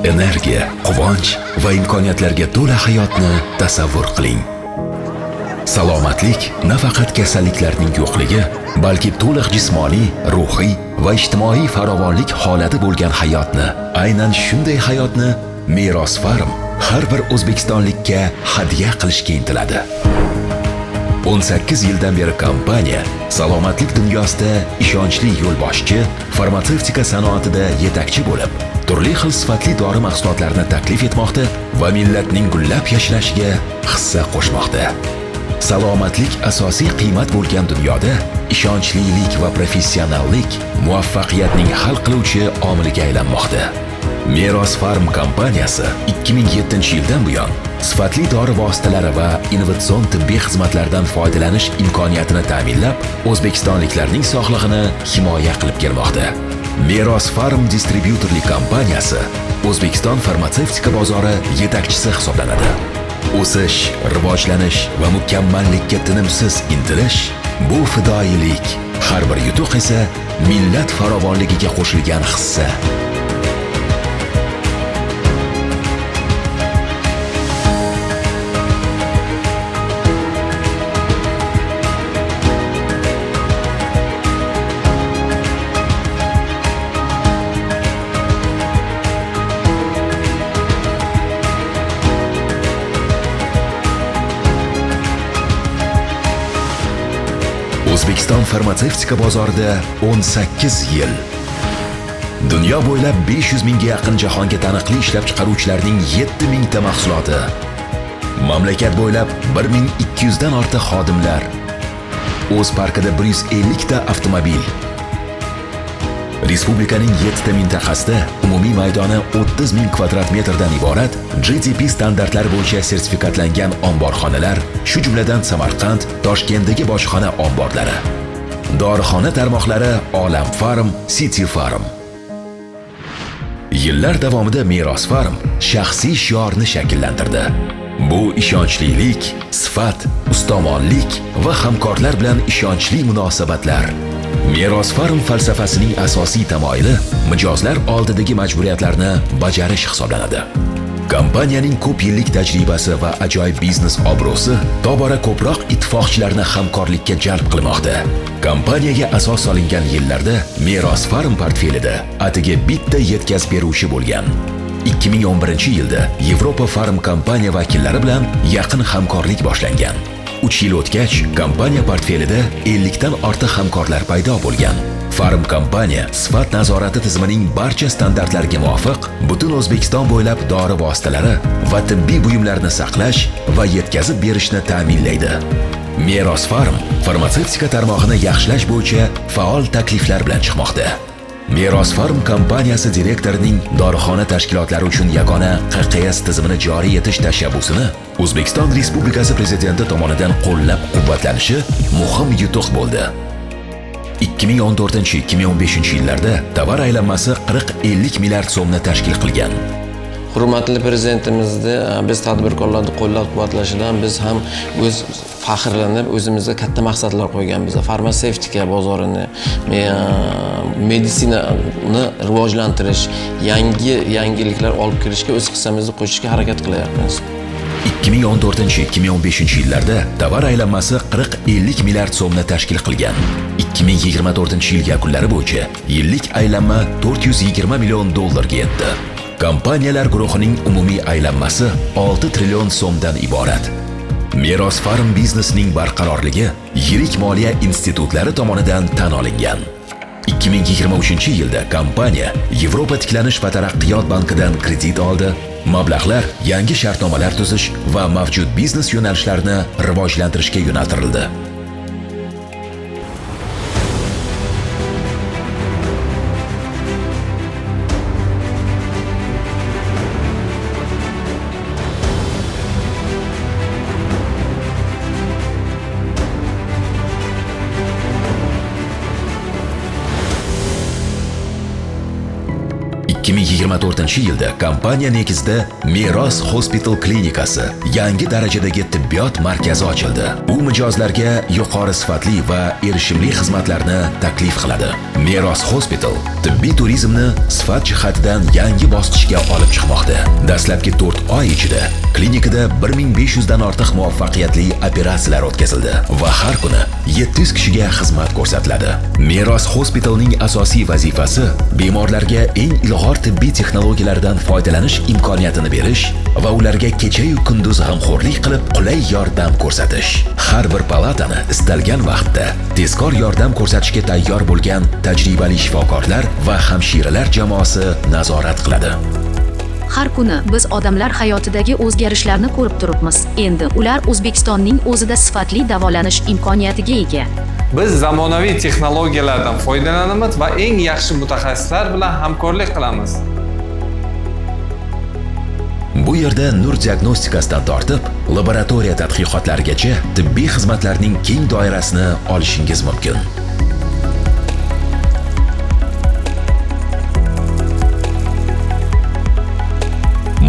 energiya, quvonch va imkoniyatlarga to'la hayotni tasavvur qiling. Salomatlik nafaqat kasalliklarning yo'qligi, balki to'liq jismoniy, ruhiy va ijtimoiy farovonlik holati bo'lgan hayotni, aynan shunday hayotni Meros Farm har bir o'zbekistonlikka hadya qilishga intiladi. 18 yildan beri kompaniya salomatlik dunyosida ishonchli yo'lboshchi, farmatsevtika sanoatida yetakchi bo'lib, turli xil sifatli dori mahsulotlarini taklif etmoqda va millatning gullab yashnashiga hissa qo'shmoqda. Salomatlik asosiy qiymat bo'lgan dunyoda ishonchlilik va professionallik muvaffaqiyatning hal qiluvchi omiliga aylanmoqda. Meros Farm kompaniyasi 2007-yildan buyon sifatli dori vositalari va innovatsion tibbiy xizmatlardan foydalanish imkoniyatini ta'minlab, o'zbekistonliklarning sog'lig'ini himoya qilib kelmoqda. Meros Farm distribyutorlik kompaniyasi O'zbekiston farmatsevtika bozori yetakchisi hisoblanadi. O'sish, rivojlanish va mukammallikka tinimsiz intilish bu fidoyilik, har bir yutuq esa millat farovonligiga qo'shilgan hissa. O'zbekiston farmatsevtika bozorida 18 yil. Dunyo bo'ylab 500 mingga yaqin jahonga taniqli ishlab chiqaruvchilarning 7000 ta mahsuloti. Mamlakat bo'ylab 1200 dan ortiq xodimlar. O'z parkida 150 ta avtomobil. Respublikaning 7 ta mintaqasida umumiy maydoni 30 ming kvadrat metrdan iborat GDP standartlari bo'yicha sertifikatlangan omborxonalar, shu jumladan Samarqand, Toshkentdagi bojxona omborlari. Dorixona tarmoqlari Olam Farm, City Farm. Yillar davomida Meros Farm shaxsiy shiorni shakllantirdi. Bu ishonchlilik, sifat, ustomonlik va hamkorlar bilan ishonchli munosabatlar. Meros Farm falsafasining asosiy tamoyili mijozlar oldidagi majburiyatlarni bajarish hisoblanadi. Kompaniyaning ko'p yillik tajribasi va ajoyib biznes obro'si tobora ko'proq ittifoqchilarni hamkorlikka jalb qilmoqda. Kompaniyaga asos solingan yillarda Meros Farm portfelida atigi bitta yetkazib beruvchi bo'lgan. 2011-yilda Yevropa Farm kompaniya vakillari bilan yaqin hamkorlik boshlangan. 3 yil o'tgach, kompaniya portfelida 50 dan ortiq hamkorlar paydo bo'lgan. Farm kompaniya sifat nazorati tizimining barcha standartlariga muvofiq butun O'zbekiston bo'ylab dori vositalari va tibbiy buyumlarni saqlash va yetkazib berishni ta'minlaydi. Meros Farm farmatsevtika tarmog'ini yaxshilash bo'yicha faol takliflar bilan chiqmoqda. Meros Farm kompaniyasi direktorining dorixona tashkilotlari uchun yagona QQS tizimini joriy etish tashabbusini O'zbekiston Respublikasi Prezidenti tomonidan qo'llab-quvvatlanishi muhim yutuq bo'ldi. 2014-2015 yillarda tovar aylanmasi 40-50 milliard so'mni tashkil qilgan. Hurmatli prezidentimizni biz tadbirkorlarni qo'llab-quvvatlashidan biz ham o'z faxrlanib, o'zimizga katta maqsadlar qo'yganmiz. Farmatsevtika bozorini, meditsinani rivojlantirish, yangiliklar olib kirishga o'z hissamizni qo'shishga harakat qilyapmiz. 2014-2015 yillarda tovar aylanmasi 40-50 milliard so'mni tashkil qilgan. 2024-yil yakunlari bo'yicha yillik aylanma 420 million dollarga yetdi. Kompaniyalar guruhining umumiy aylanmasi 6 trillion so'mdan iborat. Meros Farm biznesining barqarorligi yirik moliya institutlari tomonidan tan olingan. 2023-yilda kompaniya Yevropa tiklanish va taraqqiyot bankidan kredit oldi. Mablag'lar yangi shartnomalar tuzish va mavjud biznes yo'nalishlarini rivojlantirishga yo'naltirildi. 2024-yilda kompaniya negizida Meros Hospital klinikasi yangi darajadagi tibbiyot markazi ochildi. U mijozlarga yuqori sifatli va erishimli xizmatlarni taklif qiladi. Meros Hospital tibbiy turizmni sifat jihatidan yangi bosqichga olib chiqmoqda. Dastlabki 4 oy ichida klinikada 1500 dan ortiq muvaffaqiyatli operatsiyalar o'tkazildi va har kuni 700 kishiga xizmat ko'rsatiladi. Meros Hospitalning asosiy vazifasi bemorlarga eng ilg'or tibbiy texnologiyalardan foydalanish imkoniyatini berish va ularga kecha-yu kunduz g'amxo'rlik qilib qulay yordam ko'rsatish. Har bir palatani istalgan vaqtda tezkor yordam ko'rsatishga tayyor bo'lgan tajribali shifokorlar va hamshiralar jamoasi nazorat qiladi. Har kuni biz odamlar hayotidagi o'zgarishlarni ko'rib turibmiz. Endi ular O'zbekistonning o'zida sifatli davolanish imkoniyatiga ega. Biz zamonaviy texnologiyalardan foydalanamiz va eng yaxshi mutaxassislar bilan hamkorlik qilamiz. Bu yerda nur diagnostikasidan tortib, laboratoriya tadqiqotlarigacha tibbiy xizmatlarning keng doirasini olishingiz mumkin.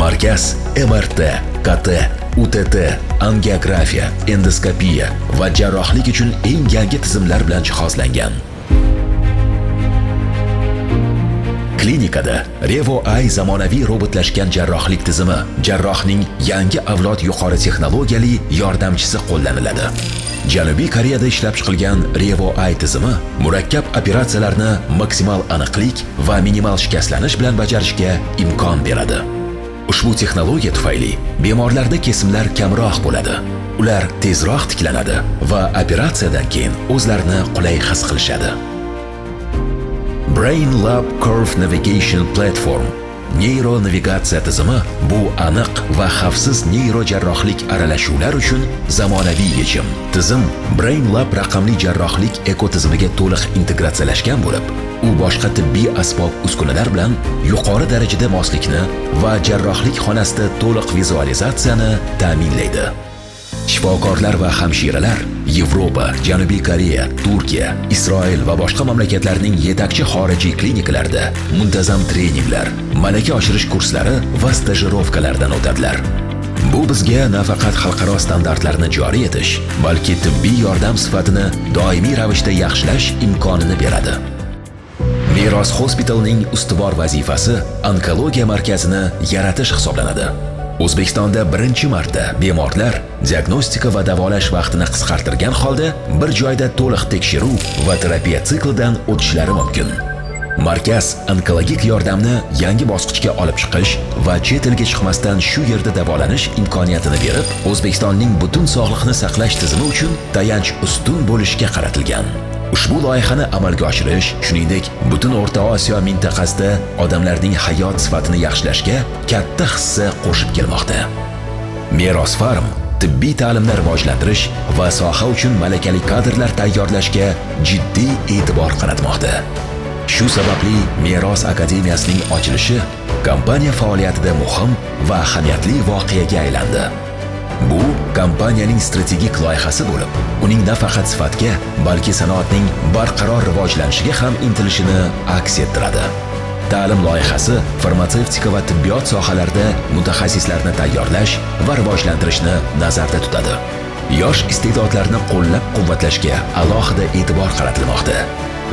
Markaz MRT, KT, UTT, angiografiya, endoskopiya va jarrohlik uchun eng yangi tizimlar bilan jihozlangan. Klinikada Revo Eye zamonaviy robotlashgan jarrohlik tizimi, jarrohning yangi avlod yuqori texnologiyali yordamchisi qo'llaniladi. Janubiy Koreyada ishlab chiqilgan Revo Eye tizimi murakkab operatsiyalarni maksimal aniqlik va minimal shikastlanish bilan bajarishga imkon beradi. Ushbu texnologiya tufayli bemorlarda kesimlar kamroq bo'ladi. Ular tezroq tiklanadi va operatsiyadan keyin o'zlarini qulay his qilishadi. Brain Lab Curve Navigation Platform neyro navigatsiya tizimi bu aniq va xavfsiz neyrojarrohlik aralashuvlar uchun zamonaviy yechim. Tizim Brain Lab raqamli jarrohlik ekotizimiga to'liq integratsiyalashgan bo'lib, u boshqa tibbiy asbob-uskunalar bilan yuqori darajada moslikni va jarrohlik xonasida to'liq vizualizatsiyani ta'minlaydi. Shifokorlar va hamshiralar Yevropa, Janubiy Koreya, Turkiya, Isroil va boshqa mamlakatlarning yetakchi xorijiy klinikalarida muntazam treninglar, malaka oshirish kurslari va stajirovkalardan o'tadilar. Bu bizga nafaqat xalqaro standartlarni joriy etish, balki tibbiy yordam sifatini doimiy ravishda yaxshilash imkonini beradi. Meros Hospitalning ustuvor vazifasi onkologiya markazini yaratish hisoblanadi. O'zbekistonda birinchi marta bemorlar diagnostika va davolash vaqtini qisqartirgan holda bir joyda to'liq tekshiruv va terapiya siklidan o'tishlari mumkin. Markaz onkologik yordamni yangi bosqichga olib chiqish va chet elga chiqmasdan shu yerda davolanish imkoniyatini berib, O'zbekistonning butun sog'liqni saqlash tizimi uchun tayanch ustun bo'lishga qaratilgan. Ushbu loyihani amalga oshirish, shuningdek, butun O'rta Osiyo mintaqasida odamlarning hayot sifatini yaxshilashga katta hissa qo'shib kelmoqda. Meros Farm tibbiy ta'limni rivojlantirish va soha uchun malakali kadrlar tayyorlashga jiddiy e'tibor qaratmoqda. Shu sababli Meros akademiyasining ochilishi kompaniya faoliyatida muhim va ahamiyatli voqeaga aylandi. Bu kompaniyaning strategik loyihasi bo'lib, uning nafaqat sifatga, balki sanoatning barqaror rivojlanishiga ham intilishini aks ettiradi. Ta'lim loyihasi farmatsevtika va tibbiyot sohalarida mutaxassislarni tayyorlash va rivojlantirishni nazarda tutadi. Yosh iste'dodlarni qo'llab-quvvatlashga alohida e'tibor qaratilmoqda.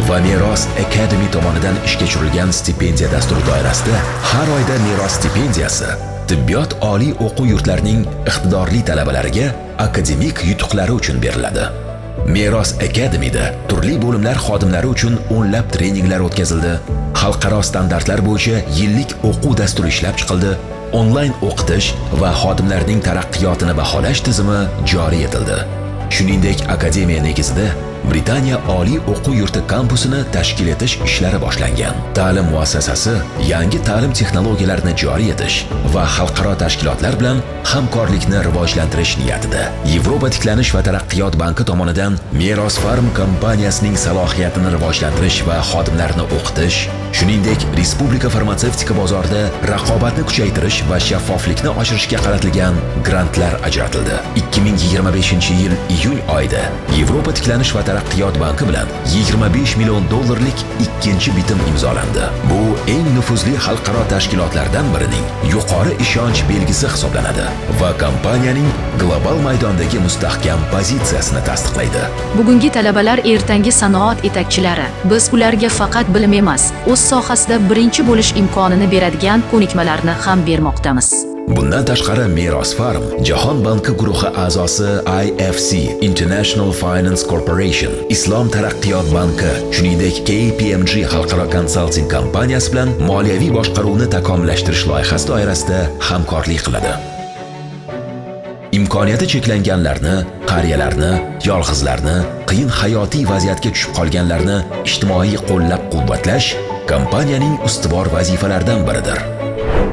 Va Meros Academy tomonidan ishga tushirilgan stipendiya dasturi doirasida har oyda Meros stipendiyasi tibbiyot oliy o'quv yurtlarining iqtidorli talabalariga akademik yutuqlari uchun beriladi. Meros Academy'da turli bo'limlar xodimlari uchun o'nlab treninglar o'tkazildi. Xalqaro standartlar bo'yicha yillik o'quv dasturi ishlab chiqildi. Onlayn o'qitish va xodimlarning taraqqiyotini baholash tizimi joriy etildi. Shuningdek, akademiya negizida Britaniya oliy o'quv yurti kampusini tashkil etish ishlari boshlangan. Ta'lim muassasasi yangi ta'lim texnologiyalarini joriy etish va xalqaro tashkilotlar bilan hamkorlikni rivojlantirish niyatida. Yevropa tiklanish va taraqqiyot banki tomonidan Meros Farm kompaniyasining salohiyatini rivojlantirish va xodimlarni o'qitish, shuningdek respublika farmatsevtika bozorida raqobatni kuchaytirish va shaffoflikni oshirishga qaratilgan grantlar ajratildi. 2025-yil iyun oyida Yevropa tiklanish va taraqqiyot banki bilan 25 million dollarlik ikkinchi bitim imzolandi. Bu eng nufuzli xalqaro tashkilotlardan birining yuqori ishonch belgisi hisoblanadi va kompaniyaning global maydondagi mustahkam pozitsiyasini tasdiqlaydi. Bugungi talabalar ertangi sanoat yetakchilari. Biz ularga faqat bilim emas, o'z sohasida birinchi bo'lish imkonini beradigan ko'nikmalarni ham bermoqdamiz. Bundan tashqari Meros Farm Jahon banki guruhi a'zosi IFC International Finance Corporation, Islom taraqqiyot banki, shuningdek KPMG xalqaro konsalting kompaniyasi bilan moliyaviy boshqaruvni takomillashtirish loyihasi doirasida hamkorlik qiladi. Imkoniyati cheklanganlarni, qariyalarni, yolg'izlarni, qiyin hayotiy vaziyatga tushib qolganlarni ijtimoiy qo'llab-quvvatlash kompaniyaning ustuvor vazifalaridan biridir.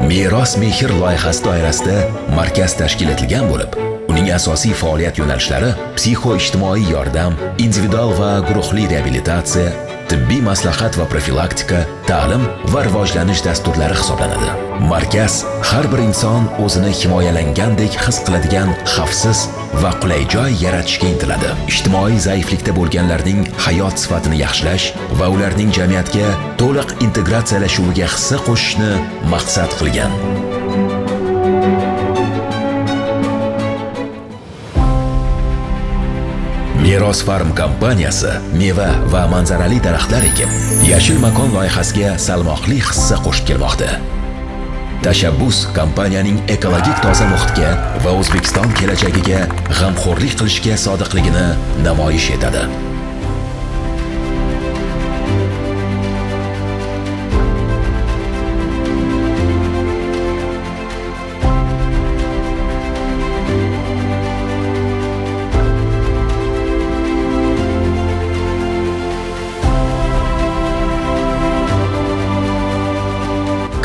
Meros mehr loyihasi doirasida markaz tashkil etilgan bo'lib, uning asosiy faoliyat yo'nalishlari psixo-ijtimoiy yordam, individual va guruhli reabilitatsiya, tibbiy maslahat va profilaktika, ta'lim va rivojlanish dasturlari hisoblanadi. Markaz har bir inson o'zini himoyalangandek his qiladigan xavfsiz va qulay joy yaratishga intiladi. Ijtimoiy zaiflikda bo'lganlarning hayot sifatini yaxshilash va ularning jamiyatga to'liq integratsiyalashuviga hissa qo'shishni maqsad qilgan. Meros Farm kompaniyasi meva va manzarali daraxtlar ekib, yashil makon loyihasiga salmoqli hissa qo'shib kelmoqda. Tashabbus kompaniyaning ekologik toza muhitga va O'zbekiston kelajagiga g'amxo'rlik qilishga sodiqligini namoyish etadi.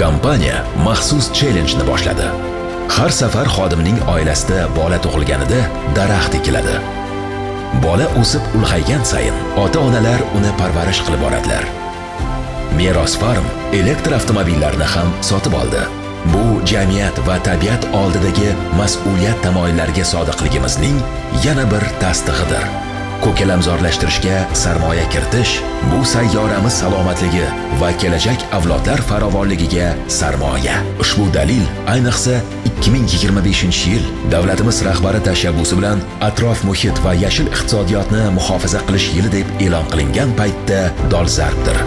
Kompaniya maxsus challenge-ni boshladi. Har safar xodimning oilasida bola tug'ilganida daraxt ekiladi. Bola o'sib ulg'aygan sayin ota-onalar uni parvarish qilib boradilar. Meros Farm elektr avtomobillarni ham sotib oldi. Bu jamiyat va tabiat oldidagi mas'uliyat tamoyillariga sodiqligimizning yana bir tasdig'idir. Ko'kalamzorlashtirishga sarmoya kiritish bu sayyoramiz salomatligi va kelajak avlodlar farovonligiga sarmoya. Ushbu dalil ayniqsa 2025-yil davlatimiz rahbari tashabbusi bilan atrof muhit va yashil iqtisodiyotni muhofaza qilish yili deb e'lon qilingan paytda dolzarbdir.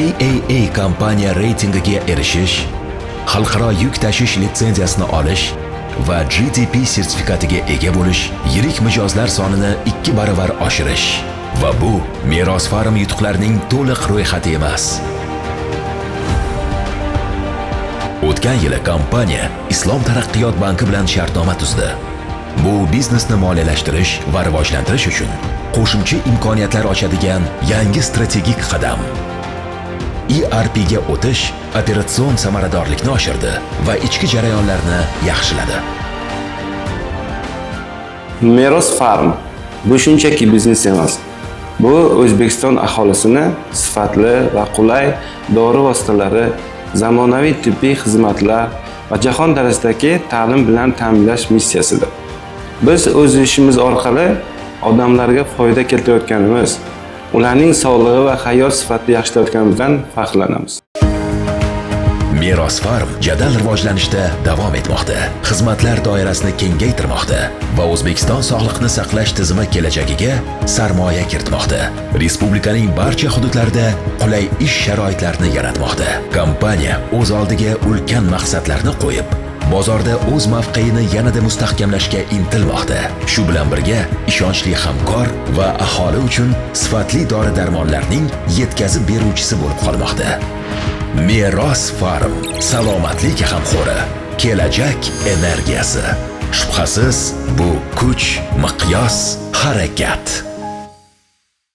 AAA kompaniya reytingiga erishish, xalqaro yuk tashish litsenziyasini olish va GTP sertifikatiga ega bo'lish, yirik mijozlar sonini 2 baravar oshirish va bu Meros Farm yutuqlarining to'liq ro'yxati emas. O'tgan yili kompaniya Islom taraqqiyot banki bilan shartnoma tuzdi. Bu biznesni moliyalashtirish va rivojlantirish uchun qo'shimcha imkoniyatlar ochadigan yangi strategik qadam. ERP ga o'tish operatsion samaradorlikni oshirdi va ichki jarayonlarni yaxshiladi. Meros Farm bu shunchaki biznes emas. Bu O'zbekiston aholisini sifatli va qulay dori vositalari, zamonaviy tibbiy xizmatlar va jahon darajasidagi ta'lim bilan ta'minlash missiyasidir. Biz o'z ishimiz orqali odamlarga foyda keltirayotganimiz, ularning sog'lig'i va hayot sifatini yaxshilayotganimizdan faxrlanamiz. Meros Farm jadal rivojlanishda davom etmoqda. Xizmatlar doirasini kengaytirmoqda va O'zbekiston sog'liqni saqlash tizimi kelajagiga sarmoya kiritmoqda. Respublikaning barcha hududlarida qulay ish sharoitlarini yaratmoqda. Kompaniya o'z oldiga ulkan maqsadlarni qo'yib, bozorda o'z mavqeini yanada mustahkamlashga intilmoqda. Shu bilan birga ishonchli hamkor va aholi uchun sifatli dori-darmonlarning yetkazib beruvchisi bo'lib qolmoqda. Meros Farm salomatlik g'amxo'ri, kelajak energiyasi. Shubhasiz, bu kuch, miqyos, harakat.